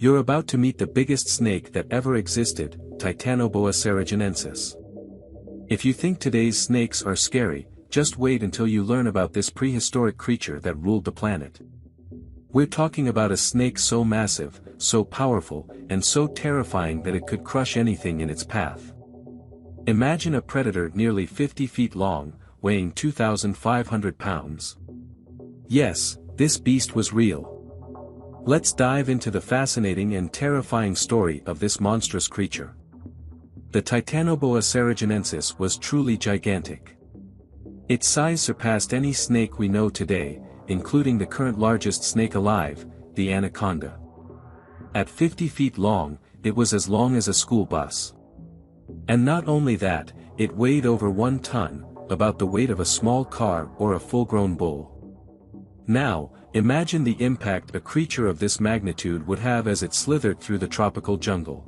You're about to meet the biggest snake that ever existed, Titanoboa cerrejonensis. If you think today's snakes are scary, just wait until you learn about this prehistoric creature that ruled the planet. We're talking about a snake so massive, so powerful, and so terrifying that it could crush anything in its path. Imagine a predator nearly 50 feet long, weighing 2,500 pounds. Yes, this beast was real. Let's dive into the fascinating and terrifying story of this monstrous creature. The Titanoboa cerrejonensis was truly gigantic. Its size surpassed any snake we know today, including the current largest snake alive, the anaconda. At 50 feet long, it was as long as a school bus. And not only that, it weighed over 1 ton, about the weight of a small car or a full-grown bull. Now, imagine the impact a creature of this magnitude would have as it slithered through the tropical jungle.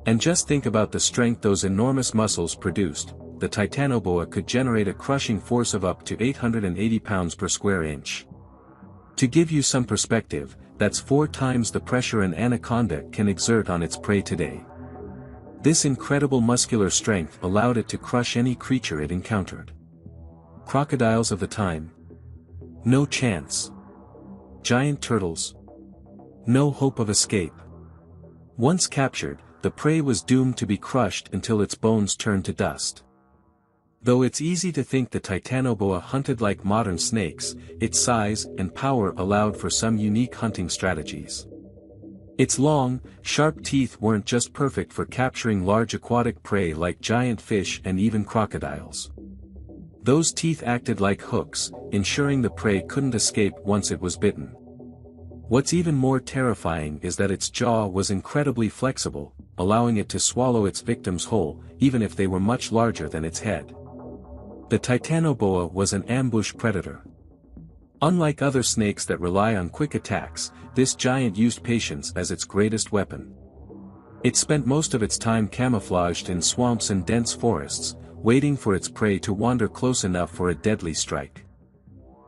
And just think about the strength those enormous muscles produced. The Titanoboa could generate a crushing force of up to 880 pounds per square inch. To give you some perspective, that's 4 times the pressure an anaconda can exert on its prey today. This incredible muscular strength allowed it to crush any creature it encountered. Crocodiles of the time? No chance. Giant turtles? No hope of escape. Once captured, the prey was doomed to be crushed until its bones turned to dust. Though it's easy to think the Titanoboa hunted like modern snakes, its size and power allowed for some unique hunting strategies. Its long, sharp teeth weren't just perfect for capturing large aquatic prey like giant fish and even crocodiles. Those teeth acted like hooks, ensuring the prey couldn't escape once it was bitten. What's even more terrifying is that its jaw was incredibly flexible, allowing it to swallow its victims whole, even if they were much larger than its head. The Titanoboa was an ambush predator. Unlike other snakes that rely on quick attacks, this giant used patience as its greatest weapon. It spent most of its time camouflaged in swamps and dense forests, waiting for its prey to wander close enough for a deadly strike.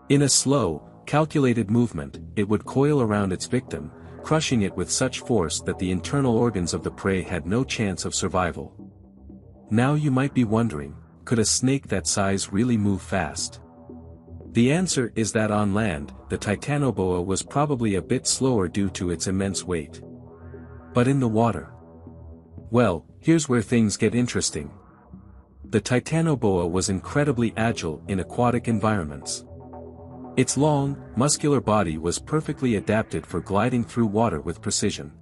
In a slow, calculated movement, it would coil around its victim, crushing it with such force that the internal organs of the prey had no chance of survival. Now you might be wondering, could a snake that size really move fast? The answer is that on land, the Titanoboa was probably a bit slower due to its immense weight. But in the water? Well, here's where things get interesting. The Titanoboa was incredibly agile in aquatic environments. Its long, muscular body was perfectly adapted for gliding through water with precision.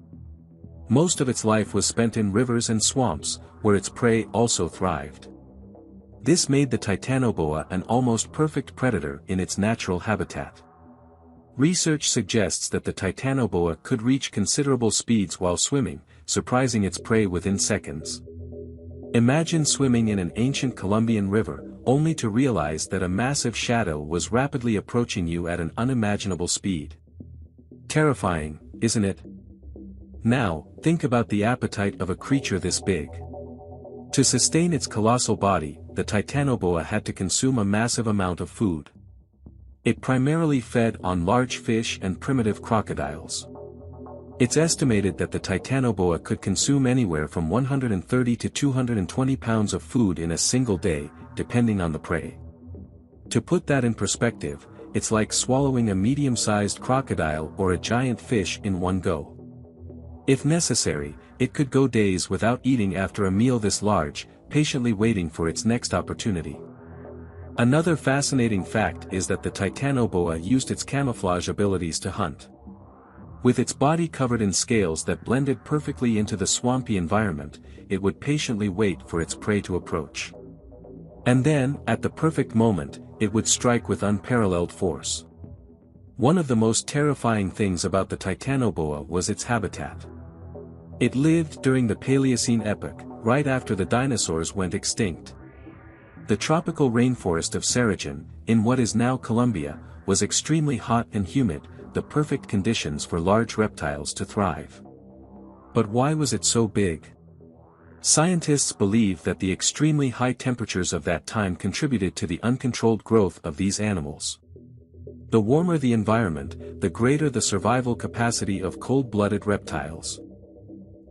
Most of its life was spent in rivers and swamps, where its prey also thrived. This made the Titanoboa an almost perfect predator in its natural habitat. Research suggests that the Titanoboa could reach considerable speeds while swimming, surprising its prey within seconds. Imagine swimming in an ancient Colombian river, only to realize that a massive shadow was rapidly approaching you at an unimaginable speed. Terrifying, isn't it? Now, think about the appetite of a creature this big. To sustain its colossal body, the Titanoboa had to consume a massive amount of food. It primarily fed on large fish and primitive crocodiles. It's estimated that the Titanoboa could consume anywhere from 130 to 220 pounds of food in a single day, depending on the prey. To put that in perspective, it's like swallowing a medium-sized crocodile or a giant fish in one go. If necessary, it could go days without eating after a meal this large, patiently waiting for its next opportunity. Another fascinating fact is that the Titanoboa used its camouflage abilities to hunt. With its body covered in scales that blended perfectly into the swampy environment, it would patiently wait for its prey to approach. And then, at the perfect moment, it would strike with unparalleled force. One of the most terrifying things about the Titanoboa was its habitat. It lived during the Paleocene epoch, right after the dinosaurs went extinct. The tropical rainforest of Cerrejon, in what is now Colombia, was extremely hot and humid, the perfect conditions for large reptiles to thrive. But why was it so big? Scientists believe that the extremely high temperatures of that time contributed to the uncontrolled growth of these animals. The warmer the environment, the greater the survival capacity of cold-blooded reptiles.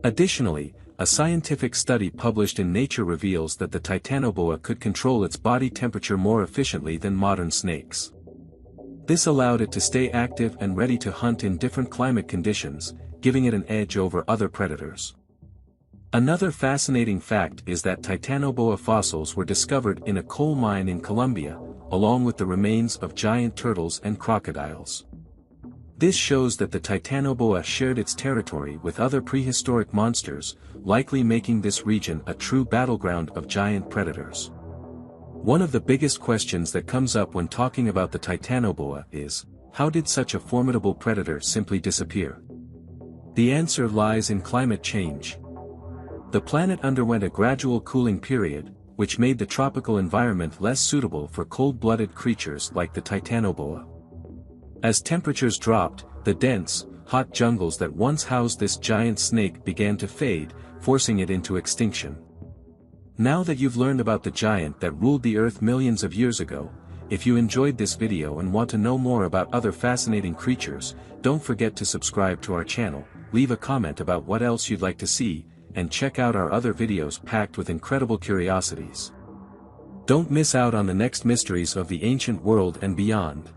Additionally, a scientific study published in Nature reveals that the Titanoboa could control its body temperature more efficiently than modern snakes. This allowed it to stay active and ready to hunt in different climate conditions, giving it an edge over other predators. Another fascinating fact is that Titanoboa fossils were discovered in a coal mine in Colombia, along with the remains of giant turtles and crocodiles. This shows that the Titanoboa shared its territory with other prehistoric monsters, likely making this region a true battleground of giant predators. One of the biggest questions that comes up when talking about the Titanoboa is, how did such a formidable predator simply disappear? The answer lies in climate change. The planet underwent a gradual cooling period, which made the tropical environment less suitable for cold-blooded creatures like the Titanoboa. As temperatures dropped, the dense, hot jungles that once housed this giant snake began to fade, forcing it into extinction. Now that you've learned about the giant that ruled the Earth millions of years ago, if you enjoyed this video and want to know more about other fascinating creatures, don't forget to subscribe to our channel, leave a comment about what else you'd like to see, and check out our other videos packed with incredible curiosities. Don't miss out on the next mysteries of the ancient world and beyond.